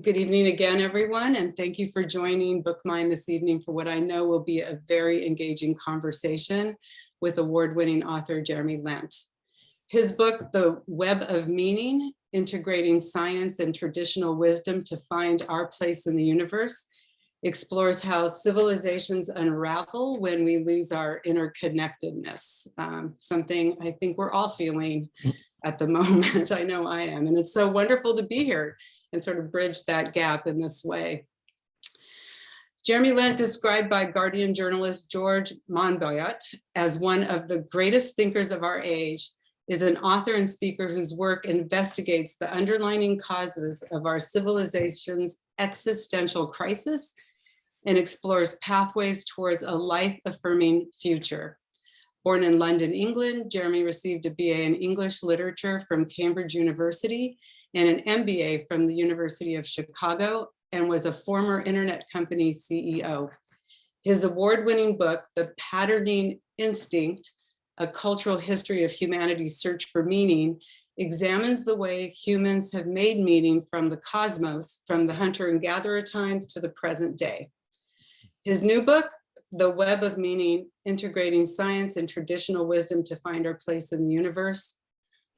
Good evening again, everyone, and thank you for joining Bookmine this evening for what I know will be a very engaging conversation with award-winning author Jeremy Lent. His book, The Web of Meaning, Integrating Science and Traditional Wisdom to Find Our Place in the Universe, explores how civilizations unravel when we lose our interconnectedness, something I think we're all feeling at the moment. I know I am, and it's so wonderful to be here and sort of bridge that gap in this way. Jeremy Lent, described by Guardian journalist George Monbiot as one of the greatest thinkers of our age, is an author and speaker whose work investigates the underlying causes of our civilization's existential crisis and explores pathways towards a life-affirming future. Born in London, England, Jeremy received a BA in English literature from Cambridge University and an MBA from the University of Chicago, and was a former internet company CEO. His award-winning book, The Patterning Instinct, A Cultural History of Humanity's Search for Meaning, examines the way humans have made meaning from the cosmos, from the hunter and gatherer times to the present day. His new book, The Web of Meaning, Integrating Science and Traditional Wisdom to Find Our Place in the Universe,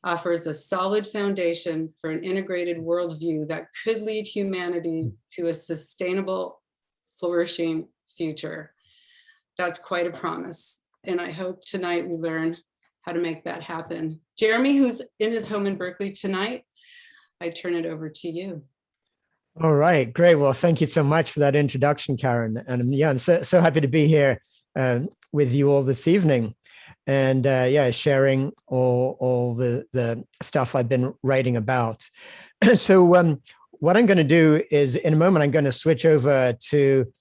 offers a solid foundation for an integrated worldview that could lead humanity to a sustainable, flourishing future. That's quite a promise. And I hope tonight we learn how to make that happen. Jeremy, who's in his home in Berkeley tonight, I turn it over to you. All right, great. Well, thank you so much for that introduction, Karen. And yeah, I'm so happy to be here with you all this evening. And yeah, sharing all the stuff I've been writing about. So what I'm going to do is, in a moment, I'm going to switch over to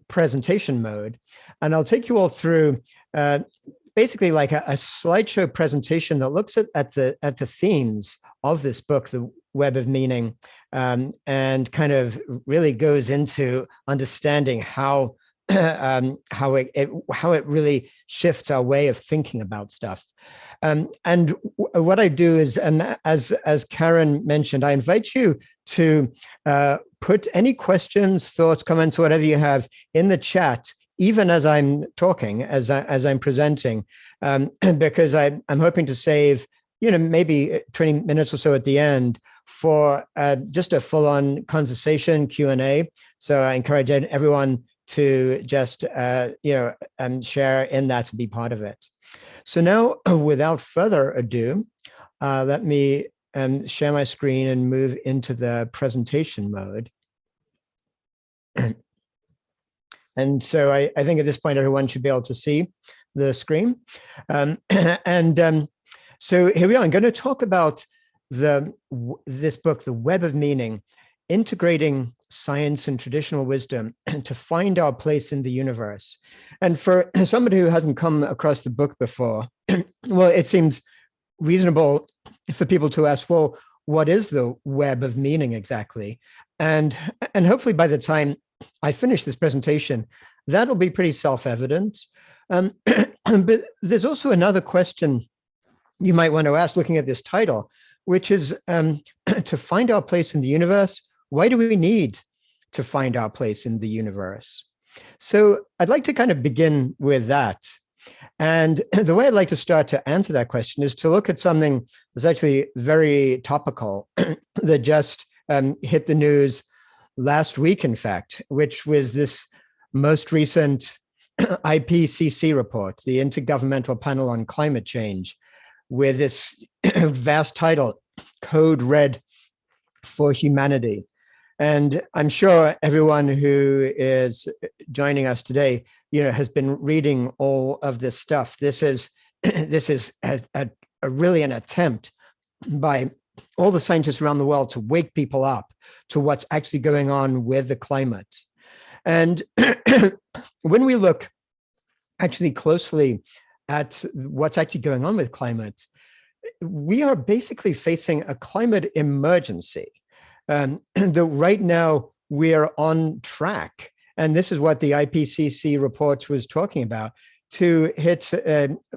presentation mode, and I'll take you all through basically like a slideshow presentation that looks at the themes of this book, The Web of Meaning, and kind of really goes into understanding how it really shifts our way of thinking about stuff. And what I do is, and as Karen mentioned, I invite you to put any questions, thoughts, comments, whatever you have in the chat, even as I'm talking, as I'm presenting, because I'm hoping to save, maybe 20 minutes or so at the end for just a full-on conversation, Q&A. So I encourage everyone to just, share in that, to be part of it. So now, without further ado, let me share my screen and move into the presentation mode. And so I think at this point, everyone should be able to see the screen. So here we are. I'm going to talk about this book, The Web of Meaning, Integrating Science and Traditional Wisdom to Find Our Place in the Universe. And for somebody who hasn't come across the book before, well, it seems reasonable for people to ask, well, what is the web of meaning exactly? And hopefully by the time I finish this presentation, that'll be pretty self-evident. But there's also another question you might want to ask looking at this title, which is to find our place in the universe. Why do we need to find our place in the universe? So I'd like to kind of begin with that. And the way I'd like to start to answer that question is to look at something that's actually very topical that just hit the news last week, in fact, which was this most recent IPCC report, the Intergovernmental Panel on Climate Change, with this vast title, Code Red for Humanity. And I'm sure everyone who is joining us today, has been reading all of this stuff. This is really an attempt by all the scientists around the world to wake people up to what's actually going on with the climate. And when we look actually closely at what's actually going on with climate, we are basically facing a climate emergency. That right now we're on track, and this is what the IPCC report was talking about, to hit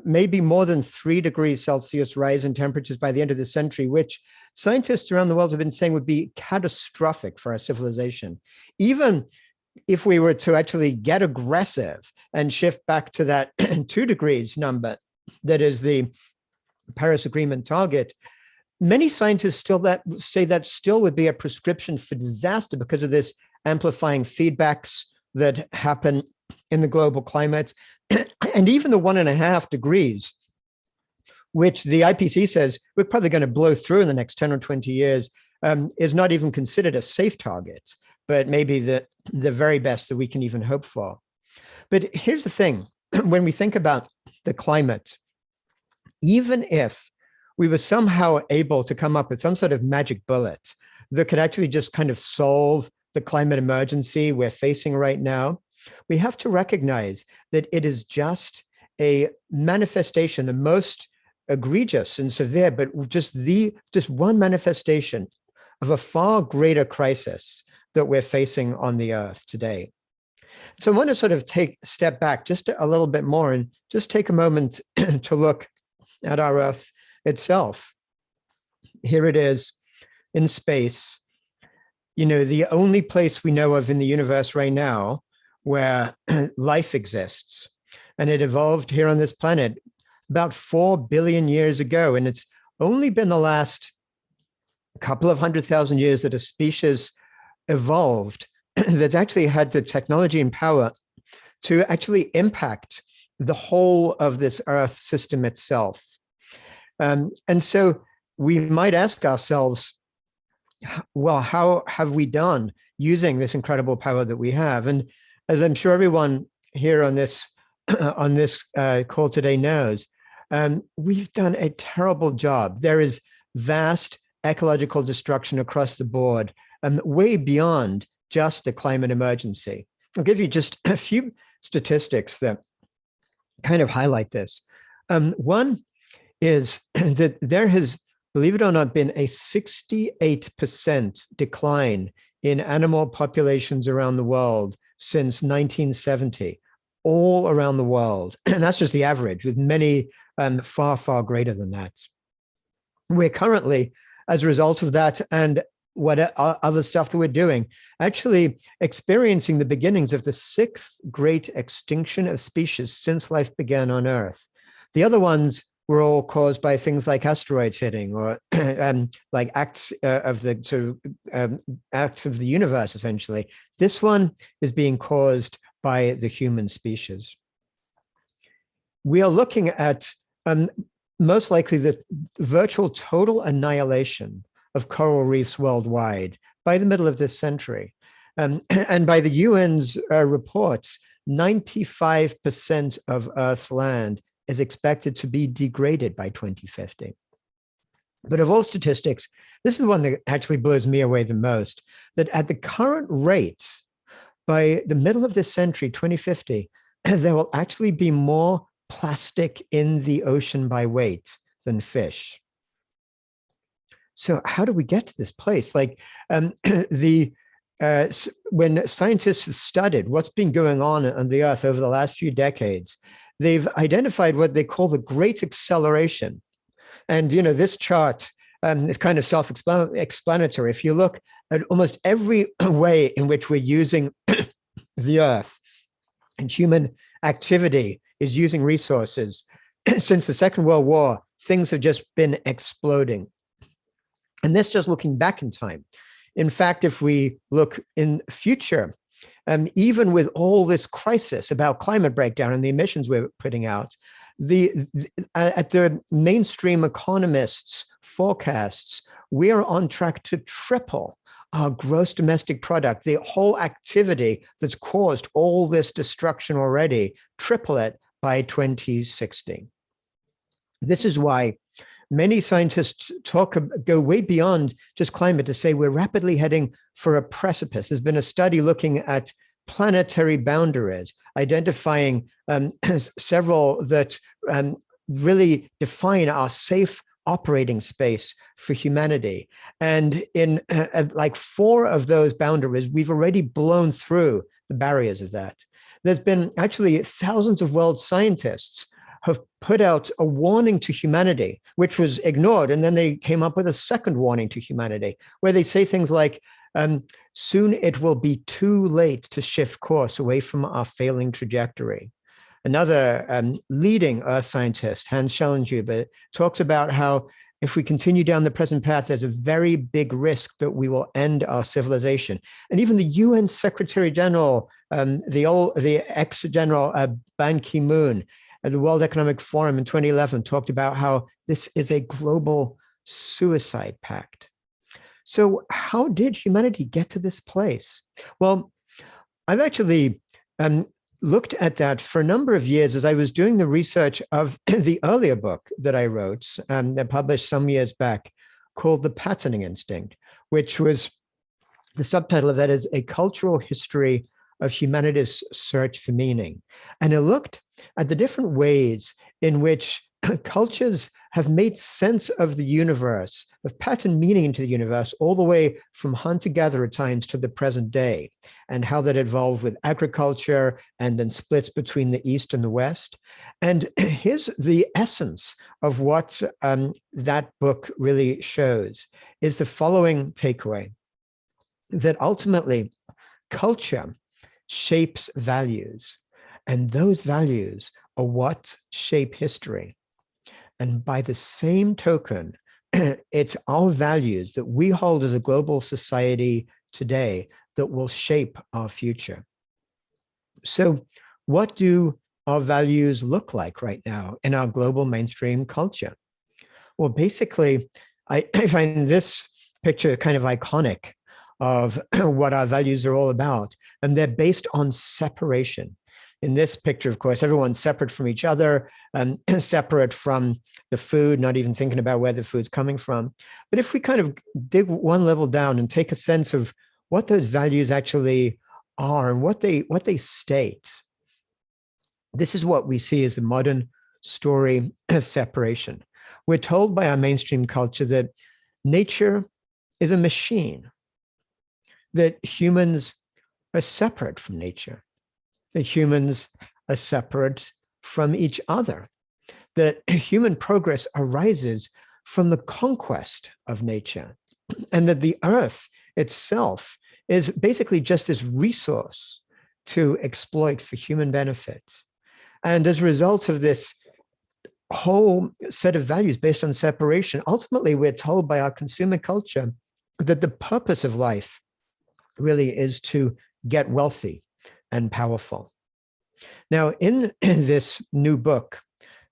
maybe more than 3 degrees Celsius rise in temperatures by the end of the century, which scientists around the world have been saying would be catastrophic for our civilization. Even if we were to actually get aggressive and shift back to that 2 degrees number, that is the Paris Agreement target, many scientists still say that still would be a prescription for disaster because of this amplifying feedbacks that happen in the global climate. And even the 1.5 degrees, which the IPCC says we're probably going to blow through in the next 10 or 20 years, is not even considered a safe target, but maybe the very best that we can even hope for. But here's the thing, when we think about the climate, even if we were somehow able to come up with some sort of magic bullet that could actually just kind of solve the climate emergency we're facing right now, we have to recognize that it is just a manifestation, the most egregious and severe, but just one manifestation of a far greater crisis that we're facing on the earth today. So I want to sort of step back just a little bit more and just take a moment to look at our earth itself. Here it is in space, the only place we know of in the universe right now where life exists. And it evolved here on this planet about 4 billion years ago. And it's only been the last couple of 100,000 years that a species evolved that's actually had the technology and power to actually impact the whole of this Earth system itself. And so we might ask ourselves, well, how have we done using this incredible power that we have? And as I'm sure everyone here on this call today knows, we've done a terrible job. There is vast ecological destruction across the board, way beyond just the climate emergency. I'll give you just a few statistics that kind of highlight this. One is that there has, believe it or not, been a 68% decline in animal populations around the world since 1970, all around the world. And that's just the average, with many far, far greater than that. We're currently, as a result of that and what other stuff that we're doing, actually experiencing the beginnings of the 6th great extinction of species since life began on Earth. The other ones were all caused by things like asteroids hitting or like acts of the universe, essentially. This one is being caused by the human species. We are looking at most likely the virtual total annihilation of coral reefs worldwide by the middle of this century. And by the UN's reports, 95% of Earth's land is expected to be degraded by 2050. But of all statistics, this is the one that actually blows me away the most, that at the current rate, by the middle of this century, 2050, there will actually be more plastic in the ocean by weight than fish. So how do we get to this place? Like when scientists have studied what's been going on the Earth over the last few decades, they've identified what they call the Great Acceleration. And this chart is kind of self-explanatory. If you look at almost every way in which we're using the Earth and human activity is using resources, since the Second World War, things have just been exploding. And this just looking back in time. In fact, if we look in future, even with all this crisis about climate breakdown and the emissions we're putting out, at the mainstream economists' forecasts, we are on track to triple our gross domestic product, the whole activity that's caused all this destruction already, triple it by 2060. This is why many scientists go way beyond just climate to say we're rapidly heading for a precipice. There's been a study looking at planetary boundaries, identifying several that really define our safe operating space for humanity. And in like 4 of those boundaries, we've already blown through the barriers of that. There's been actually thousands of world scientists have put out a warning to humanity, which was ignored. And then they came up with a second warning to humanity, where they say things like, soon it will be too late to shift course away from our failing trajectory. Another leading earth scientist, Hans Schellenhuber, talks about how if we continue down the present path, there's a very big risk that we will end our civilization. And even the UN Secretary General, the ex-general Ban Ki-moon at the World Economic Forum in 2011 talked about how this is a global suicide pact. So how did humanity get to this place? Well, I've actually looked at that for a number of years as I was doing the research of the earlier book that I wrote that published some years back called The Patterning Instinct, which was the subtitle of that is A Cultural History of Humanity's Search for Meaning. And it looked at the different ways in which cultures have made sense of the universe, of pattern meaning into the universe, all the way from hunter-gatherer times to the present day, and how that evolved with agriculture and then splits between the East and the West. And here's the essence of what that book really shows is the following takeaway, that ultimately culture shapes values, and those values are what shape history. And by the same token, it's our values that we hold as a global society today that will shape our future. So what do our values look like right now in our global mainstream culture? Well, basically, I find this picture kind of iconic of what our values are all about. And they're based on separation. In this picture, of course, everyone's separate from each other, separate from the food, not even thinking about where the food's coming from. But if we kind of dig one level down and take a sense of what those values actually are and what they state, this is what we see as the modern story of separation. We're told by our mainstream culture that nature is a machine, that humans are separate from nature, that humans are separate from each other, that human progress arises from the conquest of nature, and that the earth itself is basically just this resource to exploit for human benefit. And as a result of this whole set of values based on separation, ultimately we're told by our consumer culture that the purpose of life really is to get wealthy and powerful. Now, in this new book,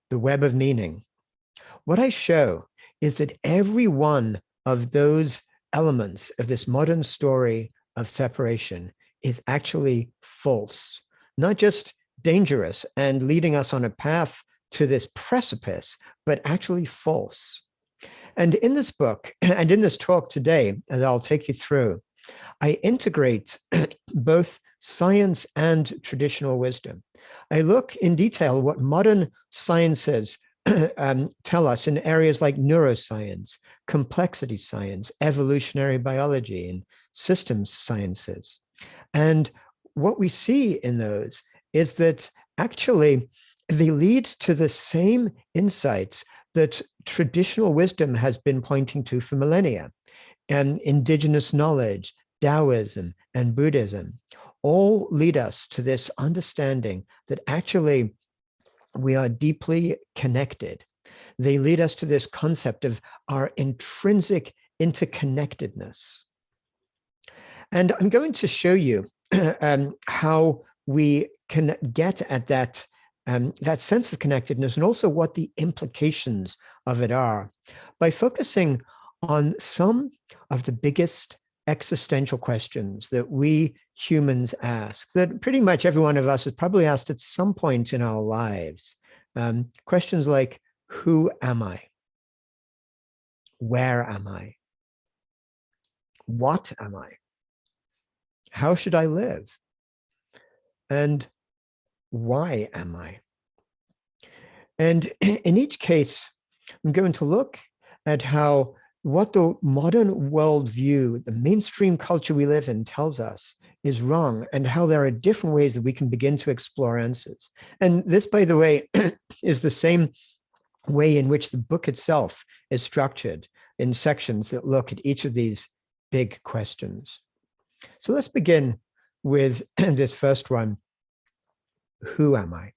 The Web of Meaning, what I show is that every one of those elements of this modern story of separation is actually false, not just dangerous and leading us on a path to this precipice, but actually false. And in this book, and in this talk today, as I'll take you through, I integrate both science and traditional wisdom. I look in detail what modern sciences tell us in areas like neuroscience, complexity science, evolutionary biology, and systems sciences. And what we see in those is that actually they lead to the same insights that traditional wisdom has been pointing to for millennia. And indigenous knowledge, Taoism, and Buddhism all lead us to this understanding that actually we are deeply connected. They lead us to this concept of our intrinsic interconnectedness. And I'm going to show you how we can get at that sense of connectedness and also what the implications of it are by focusing on some of the biggest existential questions that we humans ask, that pretty much every one of us has probably asked at some point in our lives. Questions like, who am I? Where am I? What am I? How should I live? And why am I? And in each case, I'm going to look at how what the modern worldview, the mainstream culture we live in, tells us is wrong, and how there are different ways that we can begin to explore answers. And this, by the way, is the same way in which the book itself is structured, in sections that look at each of these big questions. So let's begin with this first one. Who am I?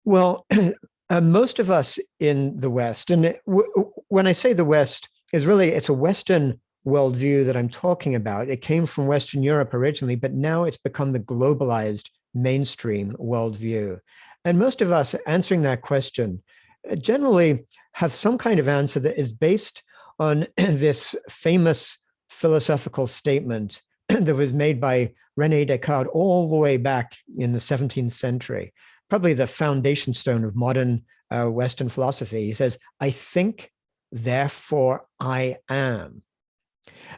Well, most of us in the West, and when I say the West, it's a Western worldview that I'm talking about. It came from Western Europe originally, but now it's become the globalized mainstream worldview. And most of us answering that question generally have some kind of answer that is based on this famous philosophical statement that was made by René Descartes all the way back in the 17th century, probably the foundation stone of modern Western philosophy. He says, "I think, therefore I am."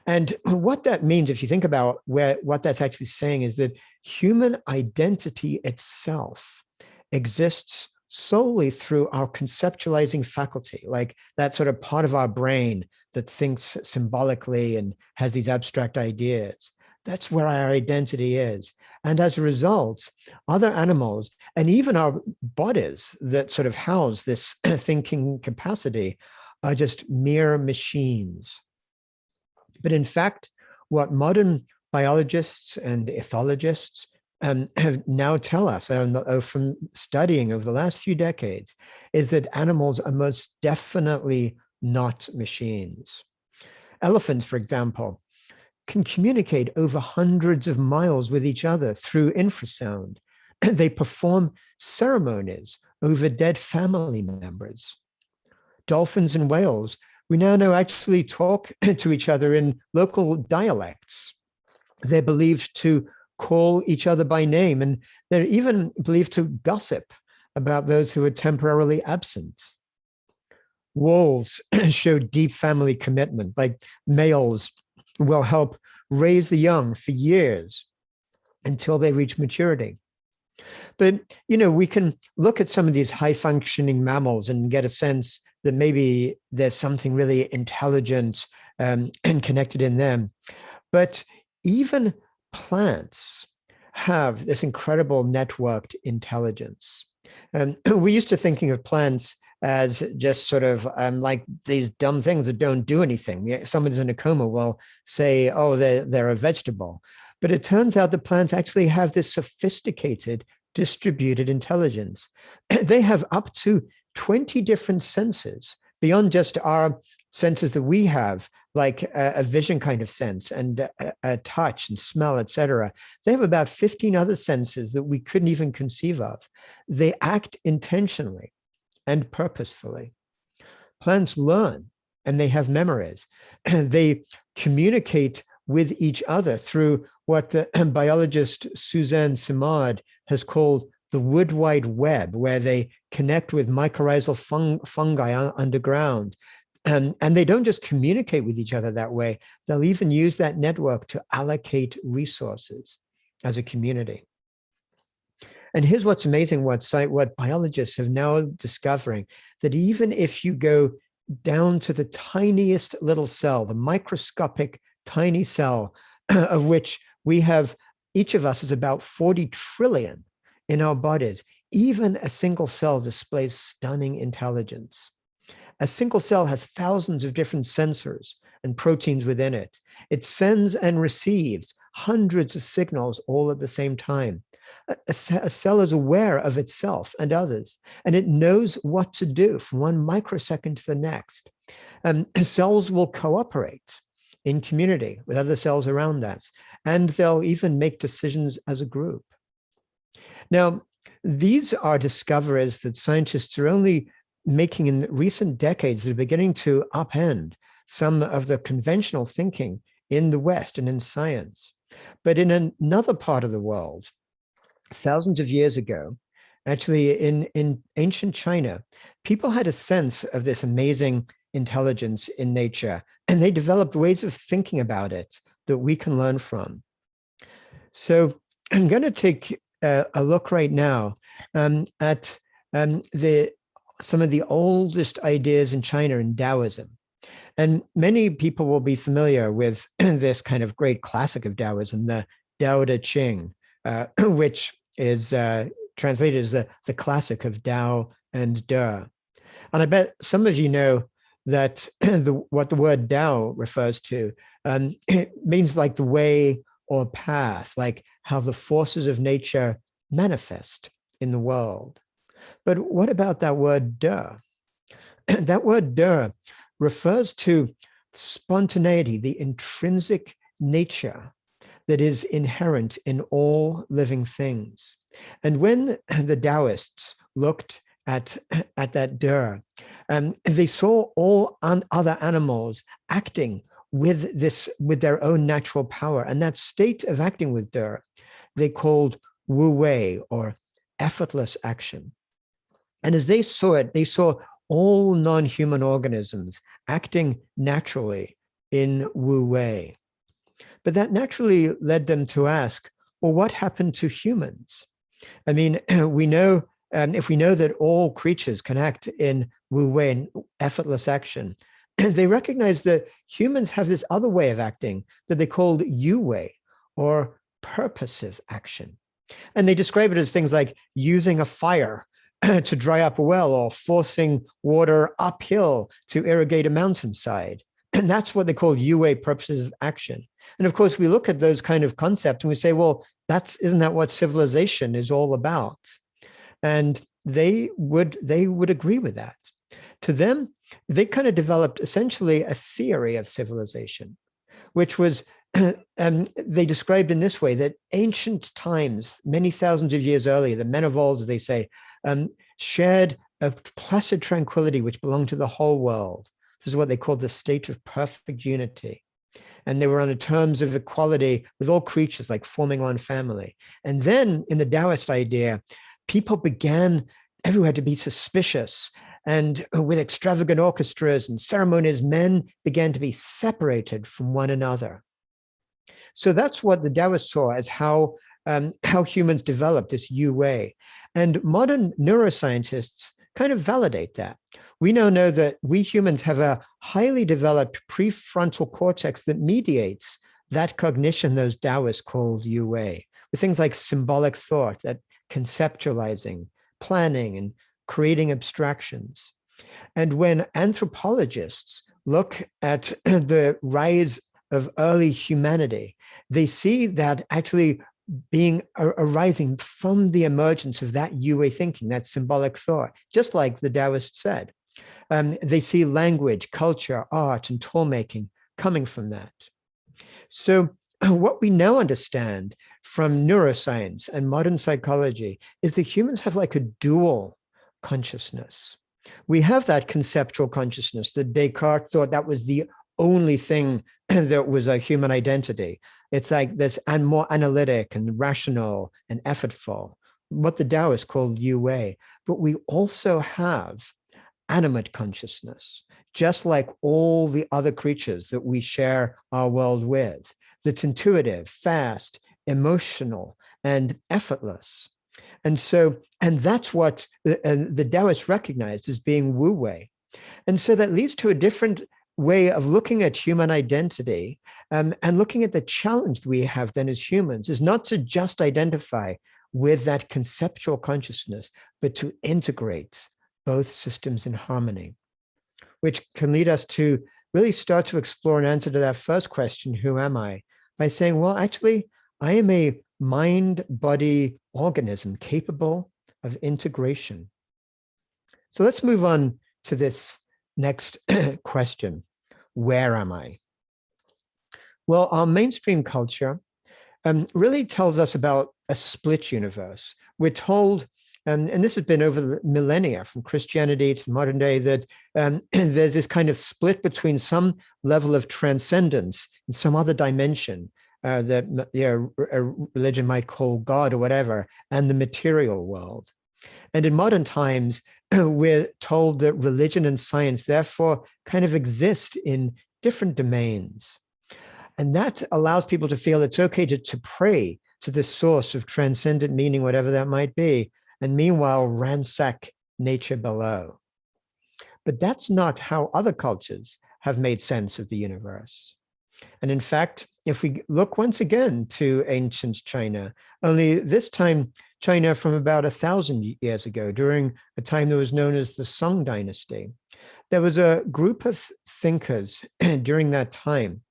And what that means, if you think about what that's actually saying, is that human identity itself exists solely through our conceptualizing faculty, like that sort of part of our brain that thinks symbolically and has these abstract ideas. That's where our identity is. And as a result, other animals and even our bodies that sort of house this thinking capacity are just mere machines. But in fact, what modern biologists and ethologists have now tell us from studying over the last few decades is that animals are most definitely not machines. Elephants, for example, can communicate over hundreds of miles with each other through infrasound. They perform ceremonies over dead family members. Dolphins and whales, we now know, actually talk to each other in local dialects. They're believed to call each other by name, and they're even believed to gossip about those who are temporarily absent. Wolves show deep family commitment, like males will help raise the young for years until they reach maturity. But, we can look at some of these high functioning mammals and get a sense that maybe there's something really intelligent and connected in them. But even plants have this incredible networked intelligence. We used to thinking of plants as just sort of like these dumb things that don't do anything. Someone's in a coma, will say, oh, they're a vegetable. But it turns out that plants actually have this sophisticated distributed intelligence. They have up to 20 different senses beyond just our senses that we have, like a vision kind of sense and a touch and smell, etc. They have about 15 other senses that we couldn't even conceive of. They act intentionally and purposefully. Plants learn and they have memories. They communicate with each other through what the biologist Suzanne Simard has called the wood wide web, where they connect with mycorrhizal fungi underground. And they don't just communicate with each other that way, they'll even use that network to allocate resources as a community. And here's what's amazing, what biologists have now discovering, that even if you go down to the tiniest little cell, the microscopic tiny cell, of which we have, each of us is about 40 trillion in our bodies, even a single cell displays stunning intelligence. A single cell has thousands of different sensors and proteins within it. It sends and receives hundreds of signals all at the same time. A cell is aware of itself and others, and it knows what to do from one microsecond to the next. Cells will cooperate in community with other cells around us, and they'll even make decisions as a group. Now, these are discoveries that scientists are only making in recent decades that are beginning to upend some of the conventional thinking in the West and in science. But in another part of the world, thousands of years ago, actually in ancient China, people had a sense of this amazing intelligence in nature, and they developed ways of thinking about it that we can learn from. So I'm going to take a look right now at some of the oldest ideas in China in Taoism. And many people will be familiar with this kind of great classic of Taoism, the Daoda Ching, which is translated as the classic of Tao and De. And I bet some of you know that what the word Tao refers to, it means like the way or path, like how the forces of nature manifest in the world. But what about that word De? That word De refers to spontaneity, the intrinsic nature that is inherent in all living things. And when the Taoists looked at that De, they saw all other animals acting with their own natural power. And that state of acting with De, they called Wu Wei, or effortless action. And as they saw it, they saw all non-human organisms acting naturally in Wu Wei. But that naturally led them to ask, well, what happened to humans? I mean, we know, if we know that all creatures can act in Wu Wei, in effortless action, they recognize that humans have this other way of acting that they called Yu Wei, or purposive action. And they describe it as things like using a fire to dry up a well, or forcing water uphill to irrigate a mountainside. And that's what they call Yu Wei, purposive action. And of course, we look at those kind of concepts and we say, well, isn't that what civilization is all about? And they would agree with that. To them, they kind of developed essentially a theory of civilization, which was, they described in this way, that ancient times, many thousands of years earlier, the men of old, as they say, shared a placid tranquility which belonged to the whole world. This is what they called the state of perfect unity. And they were on the terms of equality with all creatures, like forming one family. And then in the Taoist idea, people began everywhere to be suspicious. And with extravagant orchestras and ceremonies, men began to be separated from one another. So that's what the Taoists saw as how humans developed this Yu Wei. And modern neuroscientists kind of validate that. We now know that we humans have a highly developed prefrontal cortex that mediates that cognition those Taoists called Yu Wei, with things like symbolic thought, that conceptualizing, planning, and creating abstractions. And when anthropologists look at the rise of early humanity, they see that actually arising from the emergence of that Yu Wei thinking, that symbolic thought, just like the Taoists said. They see language, culture, art, and tool-making coming from that. So what we now understand from neuroscience and modern psychology is that humans have like a dual consciousness. We have that conceptual consciousness that Descartes thought that was the only thing that was a human identity. It's like this, and more analytic and rational and effortful, what the Taoists called Yu Wei. But we also have animate consciousness, just like all the other creatures that we share our world with, that's intuitive, fast, emotional, and effortless. And that's what the Taoists recognized as being Wu Wei. And so that leads to a different way of looking at human identity, and looking at the challenge that we have then as humans is not to just identify with that conceptual consciousness, but to integrate both systems in harmony, which can lead us to really start to explore an answer to that first question, who am I? By saying, well, actually, I am a mind-body organism capable of integration. So let's move on to this next question. Where am I? Well, our mainstream culture really tells us about a split universe. We're told, and this has been over the millennia, from Christianity to the modern day, that there's this kind of split between some level of transcendence and some other dimension that a religion might call God or whatever, and the material world. And in modern times, we're told that religion and science therefore kind of exist in different domains. And that allows people to feel it's okay to pray to this source of transcendent meaning, whatever that might be, and meanwhile ransack nature below. But that's not how other cultures have made sense of the universe. And in fact, if we look once again to ancient China, only this time China from about 1,000 years ago, during a time that was known as the Song Dynasty, there was a group of thinkers during that time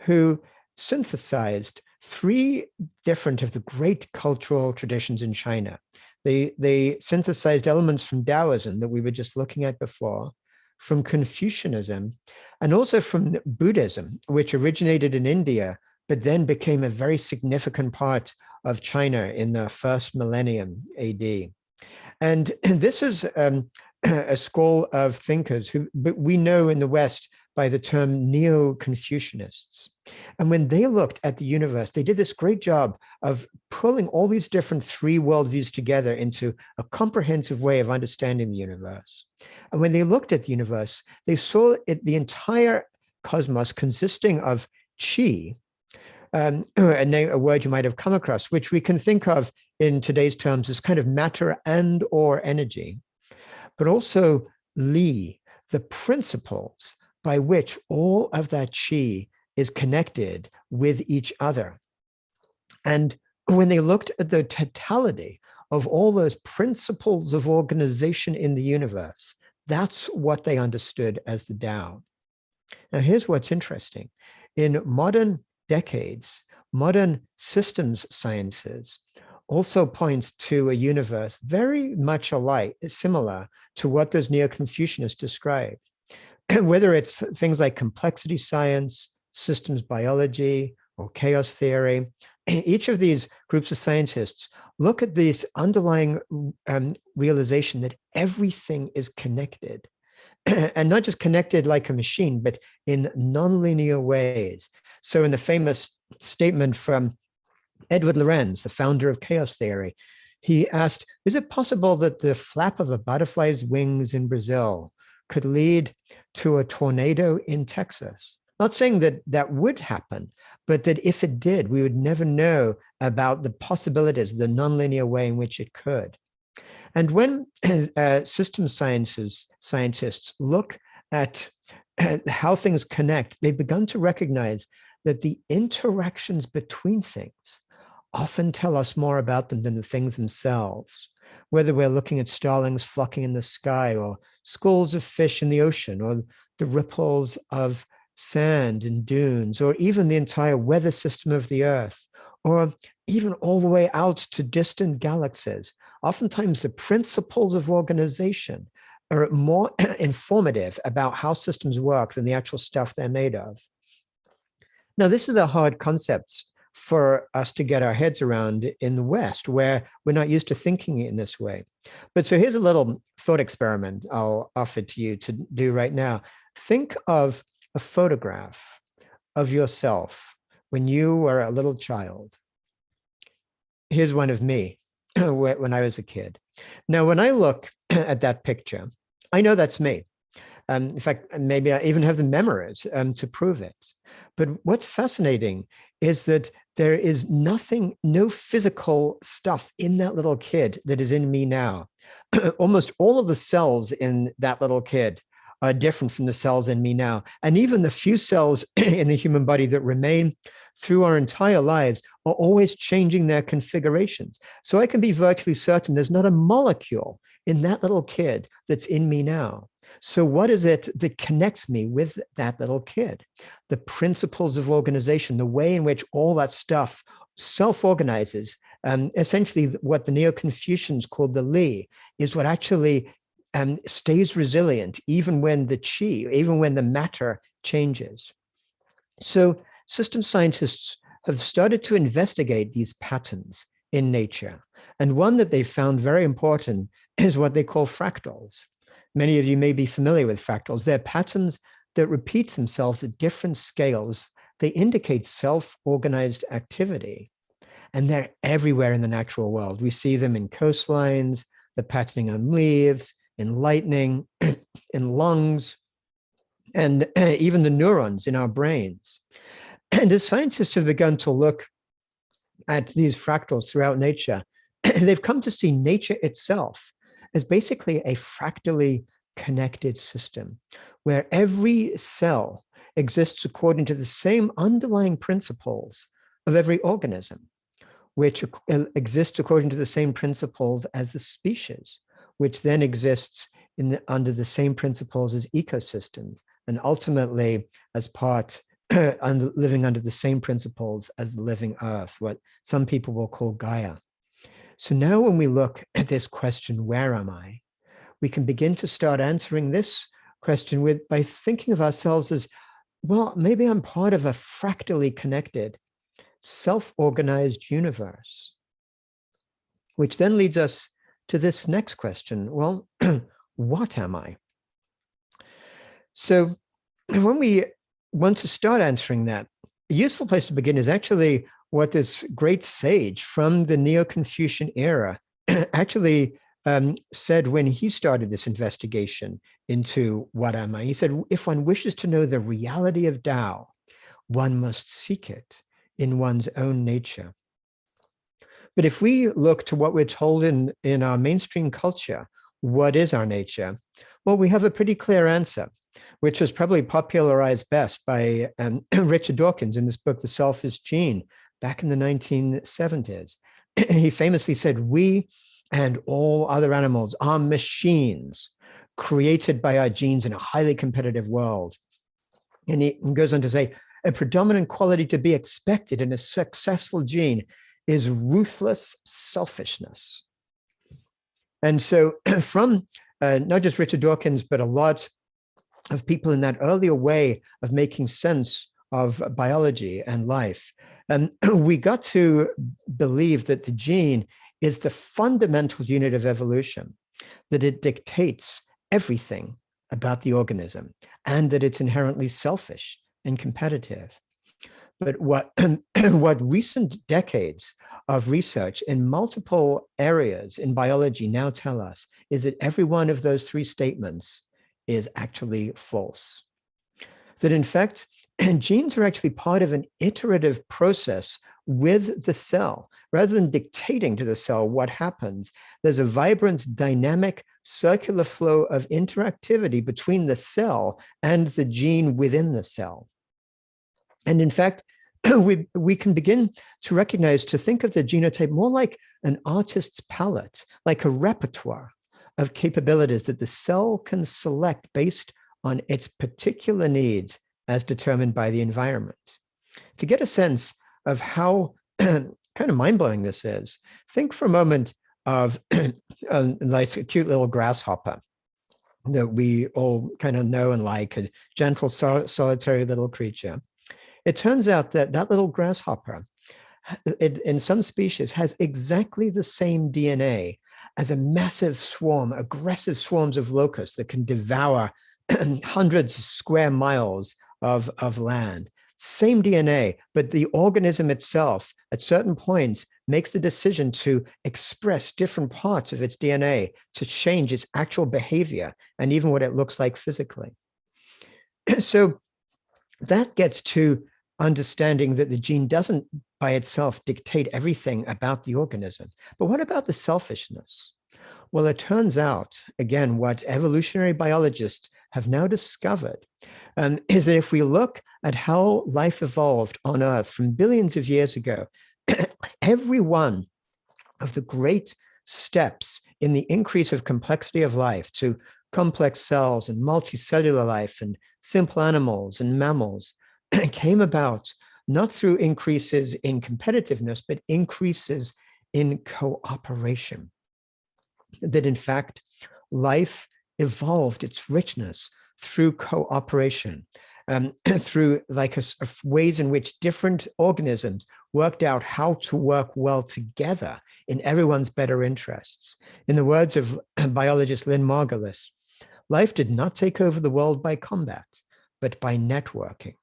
who synthesized three different of the great cultural traditions in China. They synthesized elements from Taoism that we were just looking at before, from Confucianism, and also from Buddhism, which originated in India, but then became a very significant part of China in the first millennium AD. And this is a school of thinkers who we know in the West by the term Neo-Confucianists. And when they looked at the universe, they did this great job of pulling all these different three worldviews together into a comprehensive way of understanding the universe. And when they looked at the universe, they saw the entire cosmos consisting of qi, a word you might have come across, which we can think of in today's terms as kind of matter and or energy, but also li, the principles by which all of that qi is connected with each other. And when they looked at the totality of all those principles of organization in the universe, that's what they understood as the Tao. Now, here's what's interesting. In modern decades, modern systems sciences also points to a universe very much alike, similar to what those Neo-Confucianists described. Whether it's things like complexity science, systems biology, or chaos theory, each of these groups of scientists look at this underlying realization that everything is connected. And not just connected like a machine, but in nonlinear ways. So in the famous statement from Edward Lorenz, the founder of chaos theory, he asked, is it possible that the flap of a butterfly's wings in Brazil could lead to a tornado in Texas? Not saying that that would happen, but that if it did, we would never know about the possibilities, the nonlinear way in which it could. And when systems scientists look at how things connect, they've begun to recognize that the interactions between things often tell us more about them than the things themselves. Whether we're looking at starlings flocking in the sky, or schools of fish in the ocean, or the ripples of sand in dunes, or even the entire weather system of the Earth, or even all the way out to distant galaxies. Oftentimes, the principles of organization are more informative about how systems work than the actual stuff they're made of. Now, this is a hard concept for us to get our heads around in the West, where we're not used to thinking in this way. But so here's a little thought experiment I'll offer to you to do right now. Think of a photograph of yourself when you were a little child. Here's one of me when I was a kid. Now, when I look at that picture, I know that's me. In fact, maybe I even have the memories to prove it. But what's fascinating is that there is nothing, no physical stuff in that little kid that is in me now. Almost all of the cells in that little kid are different from the cells in me now. And even the few cells in the human body that remain through our entire lives are always changing their configurations. So I can be virtually certain there's not a molecule in that little kid that's in me now. So what is it that connects me with that little kid? The principles of organization, the way in which all that stuff self-organizes, essentially what the Neo-Confucians called the Li, is what actually stays resilient even when the qi, even when the matter changes. So system scientists have started to investigate these patterns in nature. And one that they found very important is what they call fractals. Many of you may be familiar with fractals. They're patterns that repeat themselves at different scales. They indicate self-organized activity, and they're everywhere in the natural world. We see them in coastlines, the patterning on leaves, in lightning, in lungs, and even the neurons in our brains. And as scientists have begun to look at these fractals throughout nature, they've come to see nature itself as basically a fractally connected system where every cell exists according to the same underlying principles of every organism, which exists according to the same principles as the species, which then exists under the same principles as ecosystems, and ultimately as part living under the same principles as the living earth, what some people will call Gaia. So now when we look at this question, where am I? We can begin to start answering this question by thinking of ourselves as, well, maybe I'm part of a fractally connected, self-organized universe, which then leads us to this next question. Well, what am I? So when we want to start answering that, a useful place to begin is actually what this great sage from the Neo-Confucian era actually said when he started this investigation into what am I. He said, if one wishes to know the reality of Tao, one must seek it in one's own nature. But if we look to what we're told in our mainstream culture, what is our nature? Well, we have a pretty clear answer, which was probably popularized best by Richard Dawkins in this book, The Selfish Gene, back in the 1970s. He famously said, we and all other animals are machines created by our genes in a highly competitive world. And he goes on to say, a predominant quality to be expected in a successful gene is ruthless selfishness. And so from not just Richard Dawkins, but a lot of people in that earlier way of making sense of biology and life, and we got to believe that the gene is the fundamental unit of evolution, that it dictates everything about the organism, and that it's inherently selfish and competitive. But what recent decades of research in multiple areas in biology now tell us is that every one of those three statements is actually false. That in fact, genes are actually part of an iterative process with the cell. Rather than dictating to the cell what happens, there's a vibrant, dynamic, circular flow of interactivity between the cell and the gene within the cell. And in fact, we can begin to recognize, to think of the genotype more like an artist's palette, like a repertoire of capabilities that the cell can select based on its particular needs as determined by the environment. To get a sense of how kind of mind-blowing this is, think for a moment of like a cute little grasshopper that we all kind of know and like, a gentle, solitary little creature. It turns out that that little grasshopper, in some species, has exactly the same DNA as a massive swarm, aggressive swarms of locusts that can devour hundreds of square miles of land. Same DNA, but the organism itself at certain points makes the decision to express different parts of its DNA to change its actual behavior and even what it looks like physically. So that gets to understanding that the gene doesn't by itself dictate everything about the organism. But what about the selfishness? Well, it turns out, again, what evolutionary biologists have now discovered is that if we look at how life evolved on Earth from billions of years ago, every one of the great steps in the increase of complexity of life to complex cells and multicellular life and simple animals and mammals came about not through increases in competitiveness, but increases in cooperation. That in fact, life evolved its richness through cooperation, through like ways in which different organisms worked out how to work well together in everyone's better interests. In the words of biologist Lynn Margulis, life did not take over the world by combat, but by networking.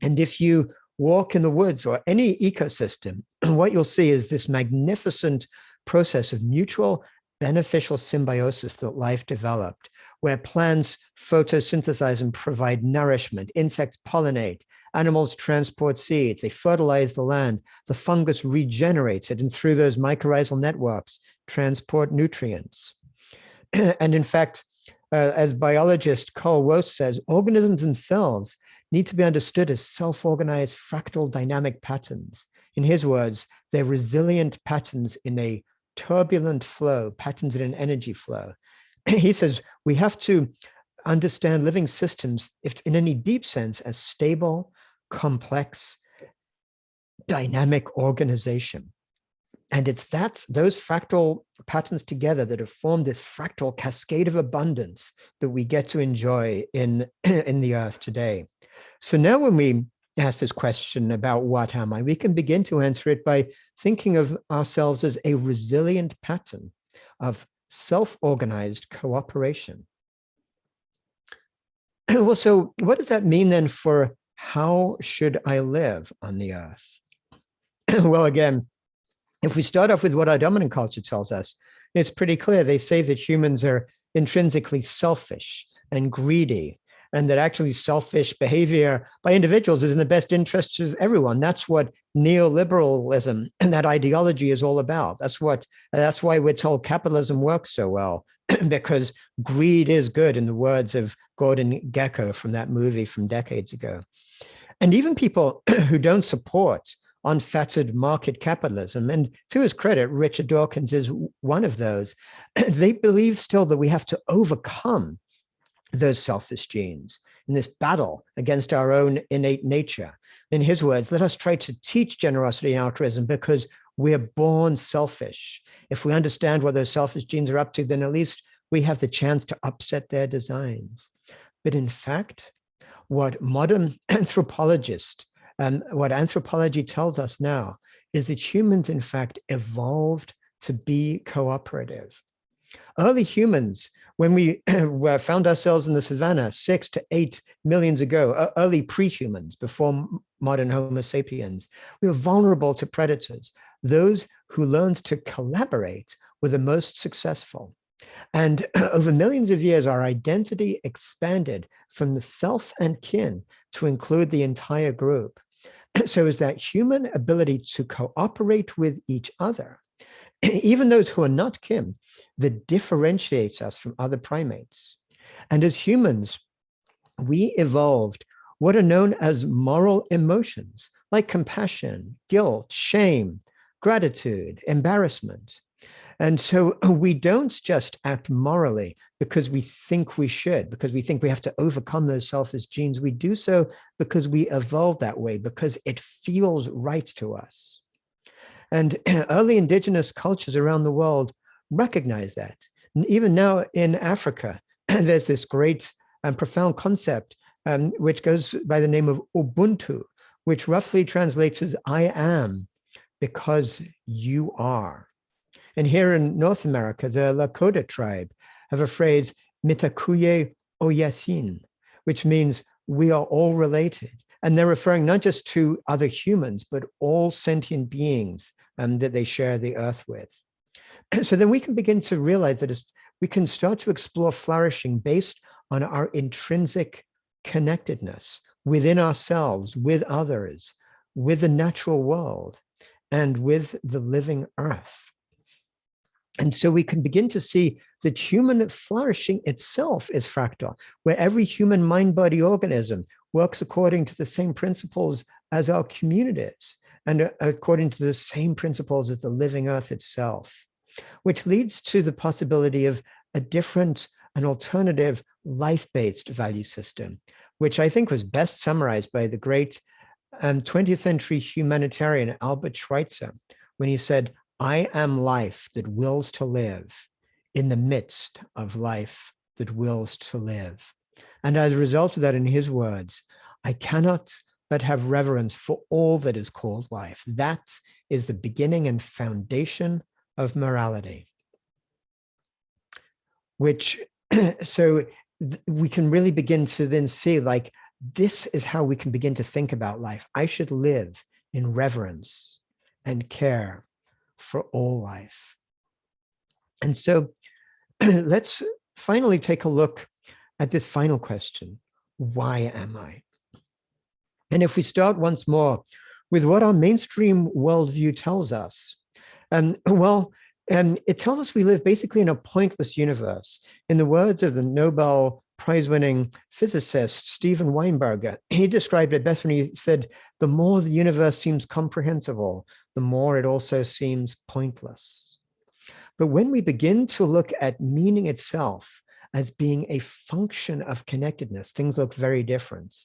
And if you walk in the woods or any ecosystem, what you'll see is this magnificent process of mutual beneficial symbiosis that life developed, where plants photosynthesize and provide nourishment, insects pollinate, animals transport seeds, they fertilize the land, the fungus regenerates it, and through those mycorrhizal networks, transport nutrients. And in fact, As biologist Carl Woese says, organisms themselves need to be understood as self-organized fractal dynamic patterns. In his words, they're resilient patterns in a turbulent flow, patterns in an energy flow. He says we have to understand living systems, if in any deep sense, as stable, complex, dynamic organization. And it's those fractal patterns together that have formed this fractal cascade of abundance that we get to enjoy in the earth today. So now when we ask this question about what am I, we can begin to answer it by thinking of ourselves as a resilient pattern of self-organized cooperation. Well, so what does that mean then for how should I live on the earth? Well, again, if we start off with what our dominant culture tells us, it's pretty clear. They say that humans are intrinsically selfish and greedy, and that actually selfish behavior by individuals is in the best interests of everyone. That's what neoliberalism and that ideology is all about. That's why we're told capitalism works so well, because greed is good, in the words of Gordon Gekko from that movie from decades ago. And even people who don't support unfettered market capitalism, and to his credit, Richard Dawkins is one of those, they believe still that we have to overcome those selfish genes in this battle against our own innate nature. In his words, let us try to teach generosity and altruism because we're born selfish. If we understand what those selfish genes are up to, then at least we have the chance to upset their designs. But in fact, what modern anthropologists and what anthropology tells us now is that humans, in fact, evolved to be cooperative. Early humans, when we found ourselves in the savannah 6 to 8 million ago, early pre-humans, before modern Homo sapiens, we were vulnerable to predators. Those who learned to collaborate were the most successful. And over millions of years, our identity expanded from the self and kin to include the entire group. So is that human ability to cooperate with each other, even those who are not kin, that differentiates us from other primates. And as humans, we evolved what are known as moral emotions, like compassion, guilt, shame, gratitude, embarrassment. And so we don't just act morally because we think we should, because we think we have to overcome those selfish genes. We do so because we evolved that way, because it feels right to us. And early indigenous cultures around the world recognize that. And even now in Africa, there's this great and profound concept which goes by the name of Ubuntu, which roughly translates as I am because you are. And here in North America, the Lakota tribe have a phrase, mitakuye oyasin, which means we are all related. And they're referring not just to other humans, but all sentient beings that they share the earth with. So then we can begin to realize that we can start to explore flourishing based on our intrinsic connectedness within ourselves, with others, with the natural world, and with the living earth. And so we can begin to see that human flourishing itself is fractal, where every human mind-body organism works according to the same principles as our communities and according to the same principles as the living earth itself, which leads to the possibility of a different, an alternative life-based value system, which I think was best summarized by the great 20th century humanitarian Albert Schweitzer, when he said, I am life that wills to live in the midst of life that wills to live. And as a result of that, in his words, I cannot but have reverence for all that is called life. That is the beginning and foundation of morality. Which, so we can really begin to then see, like, this is how we can begin to think about life. I should live in reverence and care for all life. And so let's finally take a look at this final question. Why am I? And if we start once more with what our mainstream worldview tells us, well, And it tells us we live basically in a pointless universe. In the words of the Nobel Prize-winning physicist Steven Weinberger, he described it best when he said, the more the universe seems comprehensible, the more it also seems pointless. But when we begin to look at meaning itself as being a function of connectedness, things look very different.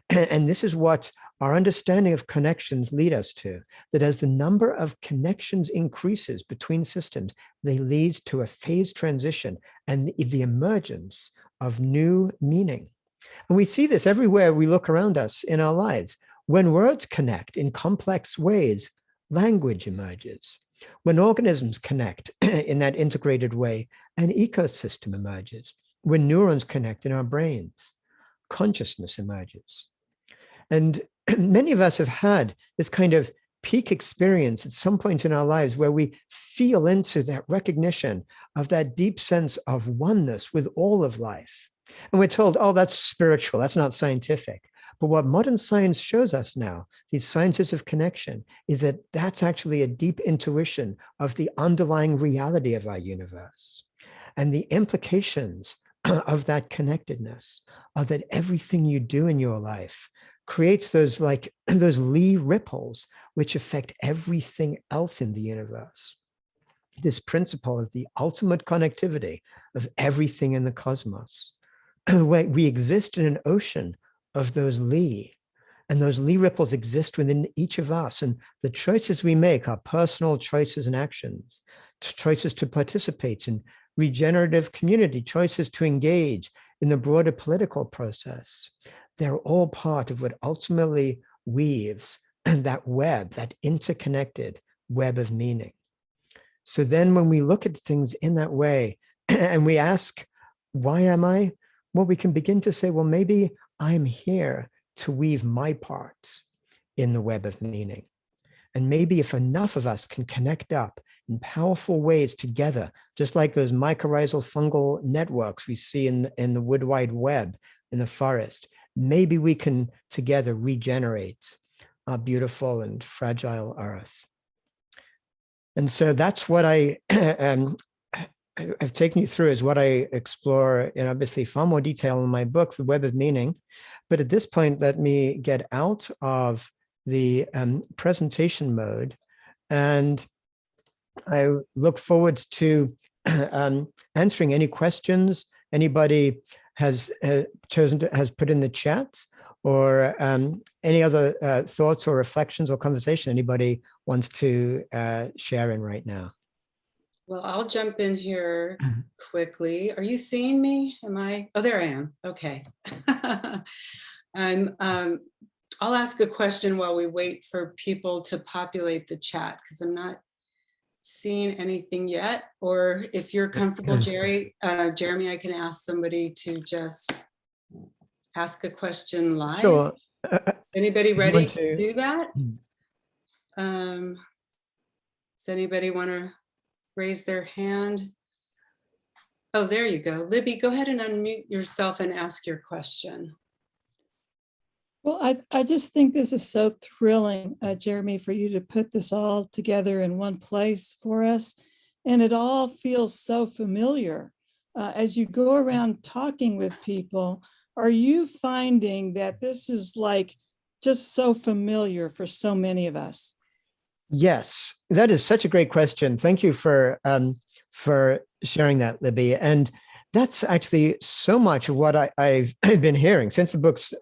And this is what our understanding of connections lead us to, that as the number of connections increases between systems, they lead to a phase transition and the emergence of new meaning. And we see this everywhere we look around us in our lives. When words connect in complex ways, language emerges. When organisms connect in that integrated way, an ecosystem emerges. When neurons connect in our brains, consciousness emerges. And many of us have had this kind of peak experience at some point in our lives where we feel into that recognition of that deep sense of oneness with all of life. And we're told, oh, that's spiritual, that's not scientific. But what modern science shows us now, these sciences of connection, is that that's actually a deep intuition of the underlying reality of our universe. And the implications of that connectedness are that everything you do in your life creates those Lee ripples, which affect everything else in the universe. This principle of the ultimate connectivity of everything in the cosmos. We exist in an ocean of those Lee, and those Lee ripples exist within each of us. And the choices we make are personal choices and actions, choices to participate in regenerative community, choices to engage in the broader political process. They're all part of what ultimately weaves that web, that interconnected web of meaning. So then when we look at things in that way and we ask, why am I? Well, we can begin to say, well, maybe I'm here to weave my part in the web of meaning. And maybe if enough of us can connect up in powerful ways together, just like those mycorrhizal fungal networks we see in the wood wide web in the forest, maybe we can together regenerate our beautiful and fragile earth. And so that's what I've taken you through, is what I explore in obviously far more detail in my book, The Web of Meaning. But at this point, let me get out of the presentation mode, and I look forward to answering any questions anybody has has put in the chat, or any other thoughts or reflections or conversation anybody wants to share in right now. Well, I'll jump in here quickly. Are you seeing me? Am I? Oh, there I am. Okay. I'll ask a question while we wait for people to populate the chat, because I'm not seeing anything yet. Or if you're comfortable, Jeremy, I can ask somebody to just ask a question live. Sure. Anybody ready to do that? Does anybody want to raise their hand? Oh, there you go. Libby, go ahead and unmute yourself and ask your question. Well, I just think this is so thrilling, Jeremy, for you to put this all together in one place for us. And it all feels so familiar. As you go around talking with people, are you finding that this is like just so familiar for so many of us? Yes, that is such a great question. Thank you for sharing that, Libby. And that's actually so much of what I've been hearing since the book's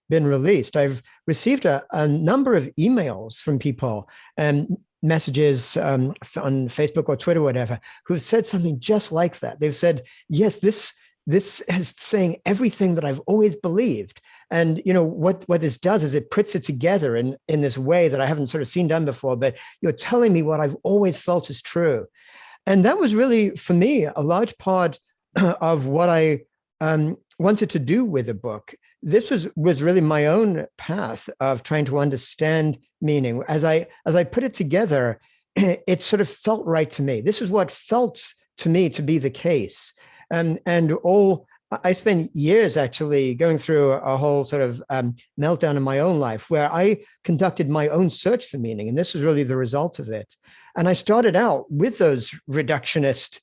been released. I've received a number of emails from people and messages on Facebook or Twitter, whatever, who've said something just like that. They've said, yes, this is saying everything that I've always believed. And you know what this does is it puts it together in this way that I haven't sort of seen done before, but you're telling me what I've always felt is true. And that was really, for me, a large part of what I wanted to do with the book. This was really my own path of trying to understand meaning. As I put it together, it sort of felt right to me. This is what felt to me to be the case. And I spent years actually going through a whole sort of meltdown in my own life where I conducted my own search for meaning. And this was really the result of it. And I started out with those reductionist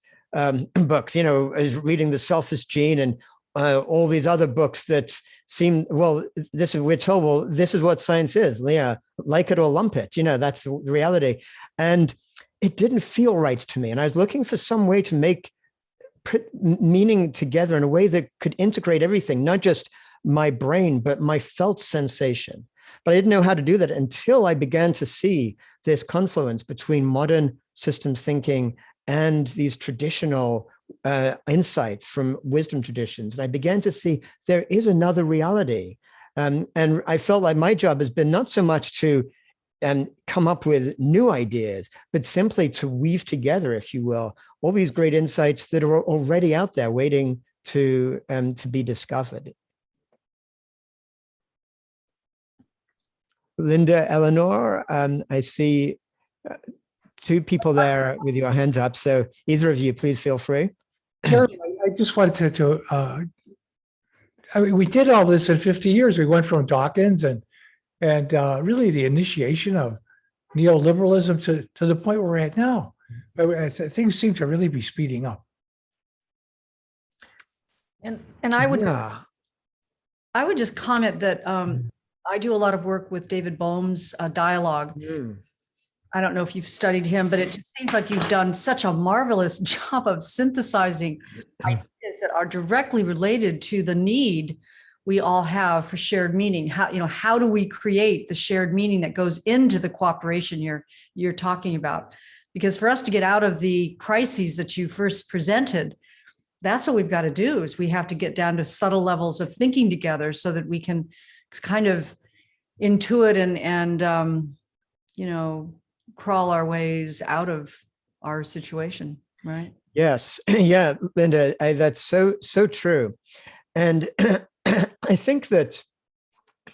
books, you know, as reading The Selfish Gene and all these other books that seem, well, we're told, well, this is what science is. Yeah, like it or lump it. You know, that's the reality. And it didn't feel right to me. And I was looking for some way to make meaning together in a way that could integrate everything, not just my brain, but my felt sensation. But I didn't know how to do that until I began to see this confluence between modern systems thinking and these traditional insights from wisdom traditions. And I began to see there is another reality. And I felt like my job has been not so much to come up with new ideas, but simply to weave together, if you will, all these great insights that are already out there waiting to be discovered. Linda, Eleanor, I see two people there with your hands up. So either of you, please feel free. Jeremy, I just wanted to I mean, we did all this in 50 years. We went from Dawkins and really the initiation of neoliberalism to the point where we're at now. Things seem to really be speeding up. And I would just comment that I do a lot of work with David Boehm's dialogue. I don't know if you've studied him, but it just seems like you've done such a marvelous job of synthesizing ideas that are directly related to the need we all have for shared meaning. How do we create the shared meaning that goes into the cooperation you're talking about? Because for us to get out of the crises that you first presented, that's what we've got to do, is we have to get down to subtle levels of thinking together so that we can kind of intuit and crawl our ways out of our situation, right? Yes. Yeah, Linda, that's so true. And I think that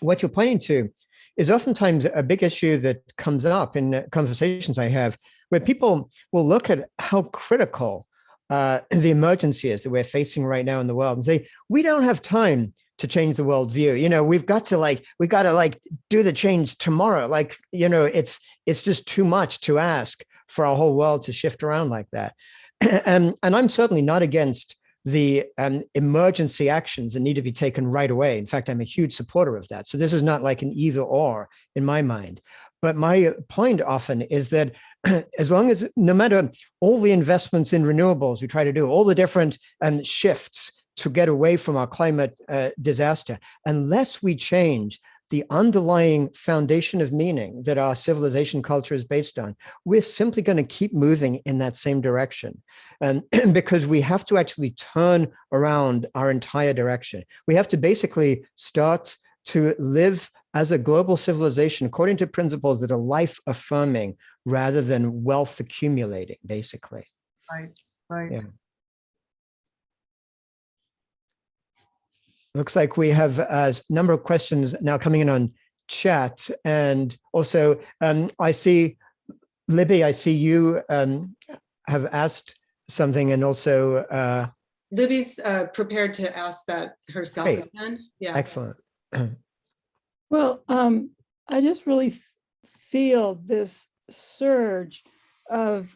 what you're pointing to is oftentimes a big issue that comes up in conversations I have, where people will look at how critical the emergency is that we're facing right now in the world and say, we don't have time to change the worldview. You know, we got to do the change tomorrow. It's just too much to ask for our whole world to shift around like that. And I'm certainly not against the emergency actions that need to be taken right away. In fact, I'm a huge supporter of that. So this is not like an either or in my mind. But my point often is that as long as, no matter all the investments in renewables we try to do, all the different shifts to get away from our climate disaster, unless we change the underlying foundation of meaning that our civilization culture is based on, we're simply going to keep moving in that same direction. And because we have to actually turn around our entire direction. We have to basically start to live as a global civilization according to principles that are life affirming rather than wealth accumulating, basically. Right. Yeah. Looks like we have a number of questions now coming in on chat. And also, I see, Libby, I see you have asked something, and also... Libby's prepared to ask that herself again. Yeah. Excellent. Well, I just really feel this surge of